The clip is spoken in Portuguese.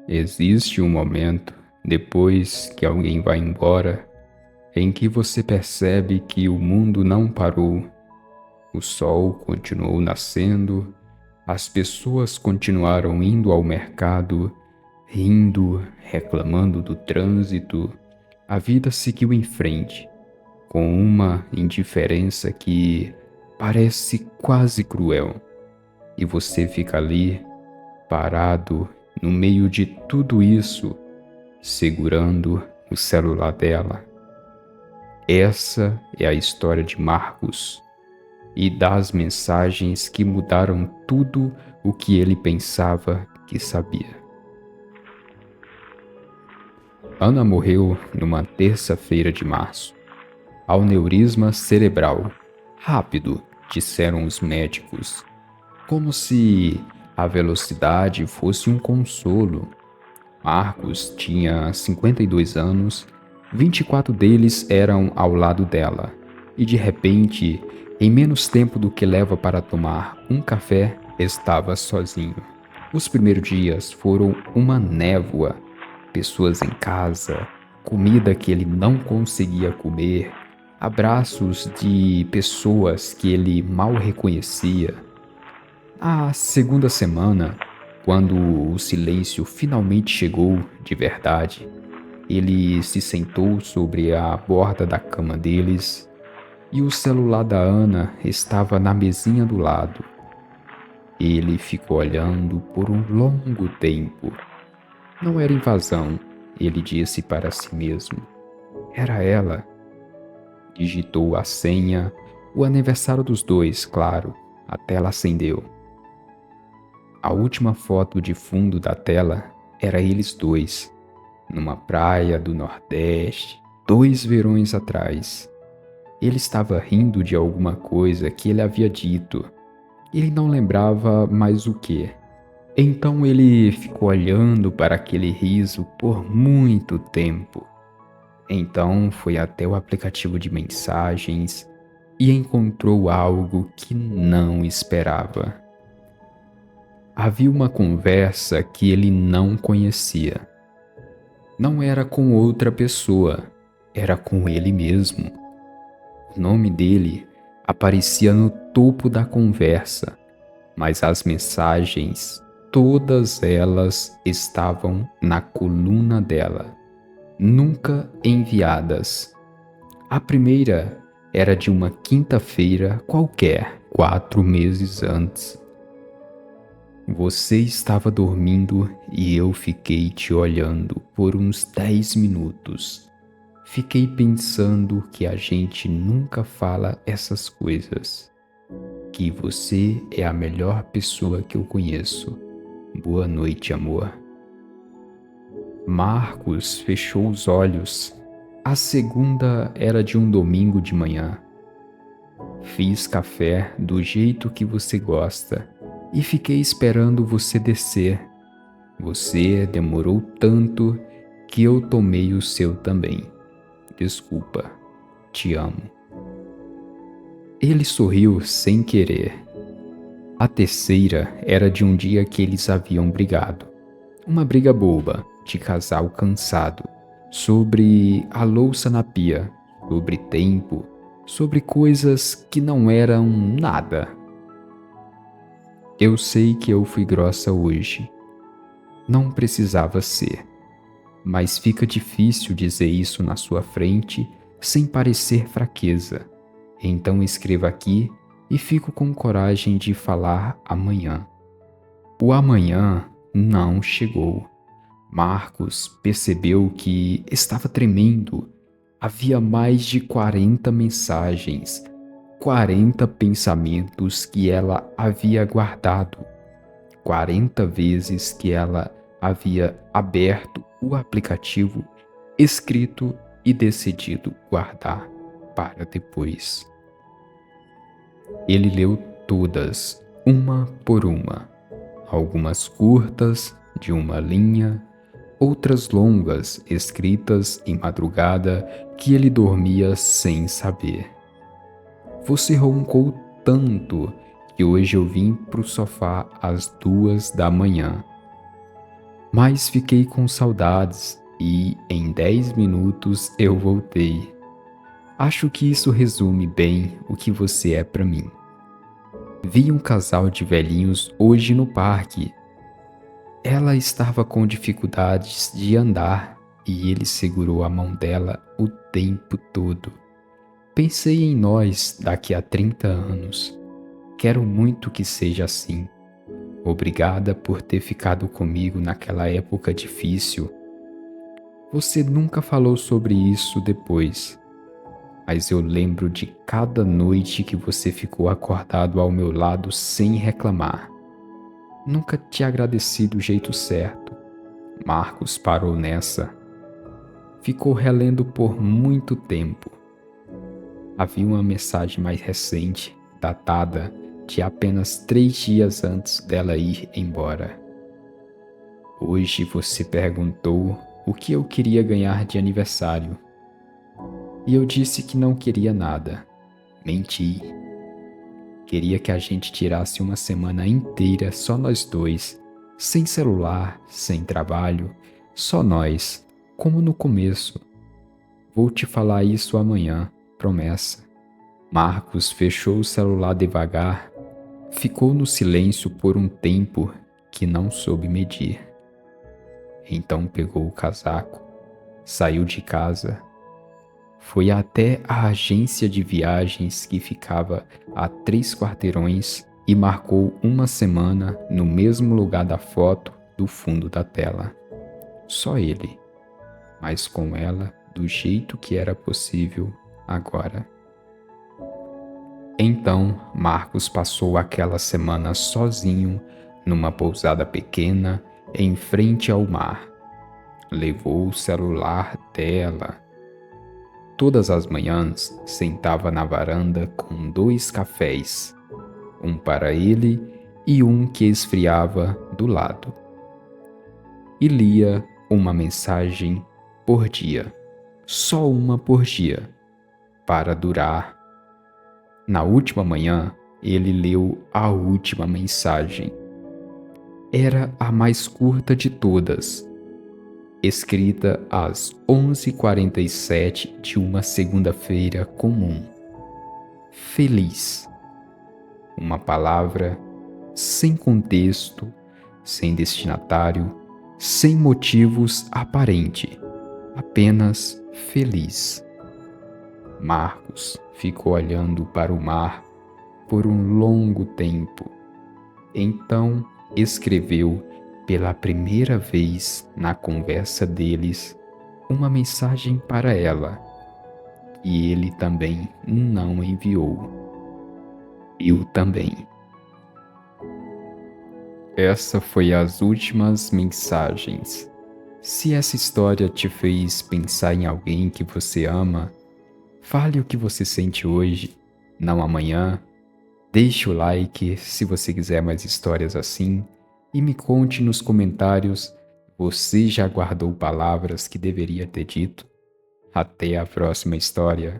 Existe um momento, depois que alguém vai embora, em que você percebe que o mundo não parou, o sol continuou nascendo, as pessoas continuaram indo ao mercado, rindo, reclamando do trânsito, a vida seguiu em frente, com uma indiferença que parece quase cruel, e você fica ali, parado, no meio de tudo isso, segurando o celular dela. Essa é a história de Marcos e das mensagens que mudaram tudo o que ele pensava que sabia. Ana morreu numa terça-feira de março. Aneurisma cerebral. Rápido, disseram os médicos, como se a velocidade fosse um consolo. Marcos tinha 52 anos, 24 deles eram ao lado dela, e de repente, em menos tempo do que leva para tomar um café, estava sozinho. Os primeiros dias foram uma névoa, pessoas em casa, comida que ele não conseguia comer, abraços de pessoas que ele mal reconhecia. A segunda semana, quando o silêncio finalmente chegou de verdade, ele se sentou sobre a borda da cama deles e o celular da Ana estava na mesinha do lado. Ele ficou olhando por um longo tempo. Não era invasão, ele disse para si mesmo. Era ela. Digitou a senha, o aniversário dos dois, claro. A tela acendeu. A última foto de fundo da tela era eles dois, numa praia do Nordeste, 2 verões atrás. Ele estava rindo de alguma coisa que ele havia dito. Ele não lembrava mais o que. Então ele ficou olhando para aquele riso por muito tempo. Então foi até o aplicativo de mensagens e encontrou algo que não esperava. Havia uma conversa que ele não conhecia. Não era com outra pessoa, era com ele mesmo. O nome dele aparecia no topo da conversa, mas as mensagens, todas elas estavam na coluna dela, nunca enviadas. A primeira era de uma quinta-feira qualquer, 4 meses antes. Você estava dormindo e eu fiquei te olhando por uns 10 minutos. Fiquei pensando que a gente nunca fala essas coisas. Que você é a melhor pessoa que eu conheço. Boa noite, amor. Marcos fechou os olhos. A segunda era de um domingo de manhã. Fiz café do jeito que você gosta e fiquei esperando você descer. Você demorou tanto que eu tomei o seu também. Desculpa. Te amo. Ele sorriu sem querer. A terceira era de um dia que eles haviam brigado. Uma briga boba, de casal cansado, sobre a louça na pia, sobre tempo, sobre coisas que não eram nada. Eu sei que eu fui grossa hoje. Não precisava ser. Mas fica difícil dizer isso na sua frente sem parecer fraqueza. Então escreva aqui e fico com coragem de falar amanhã. O amanhã não chegou. Marcos percebeu que estava tremendo. Havia mais de 40 mensagens, 40 pensamentos que ela havia guardado, 40 vezes que ela havia aberto o aplicativo, escrito e decidido guardar para depois. Ele leu todas, uma por uma, algumas curtas, de uma linha, outras longas, escritas em madrugada, que ele dormia sem saber. Você roncou tanto que hoje eu vim pro sofá às 2 da manhã. Mas fiquei com saudades e em 10 minutos eu voltei. Acho que isso resume bem o que você é para mim. Vi um casal de velhinhos hoje no parque. Ela estava com dificuldades de andar e ele segurou a mão dela o tempo todo. Pensei em nós daqui a 30 anos. Quero muito que seja assim. Obrigada por ter ficado comigo naquela época difícil. Você nunca falou sobre isso depois, mas eu lembro de cada noite que você ficou acordado ao meu lado sem reclamar. Nunca te agradeci do jeito certo. Marcos parou nessa. Ficou relendo por muito tempo. Havia uma mensagem mais recente, datada de apenas 3 dias antes dela ir embora. Hoje você perguntou o que eu queria ganhar de aniversário. E eu disse que não queria nada. Menti. Queria que a gente tirasse uma semana inteira só nós dois, sem celular, sem trabalho, só nós, como no começo. Vou te falar isso amanhã, promessa. Marcos fechou o celular devagar, ficou no silêncio por um tempo que não soube medir. Então pegou o casaco, saiu de casa, foi até a agência de viagens que ficava a 3 quarteirões e marcou uma semana no mesmo lugar da foto do fundo da tela. Só ele, mas com ela do jeito que era possível agora. Então, Marcos passou aquela semana sozinho numa pousada pequena em frente ao mar. Levou o celular dela. Todas as manhãs sentava na varanda com 2 cafés, um para ele e um que esfriava do lado. E lia uma mensagem por dia, só uma por dia, para durar. Na última manhã, ele leu a última mensagem. Era a mais curta de todas, escrita às 11h47 de uma segunda-feira comum. Feliz. Uma palavra sem contexto, sem destinatário, sem motivos aparente, apenas feliz. Marcos ficou olhando para o mar por um longo tempo. Então escreveu pela primeira vez na conversa deles uma mensagem para ela, e ele também não enviou. Eu também. Essa foi as últimas mensagens. Se essa história te fez pensar em alguém que você ama, fale o que você sente hoje, não amanhã. Deixe o like se você quiser mais histórias assim e me conte nos comentários, você já guardou palavras que deveria ter dito? Até a próxima história.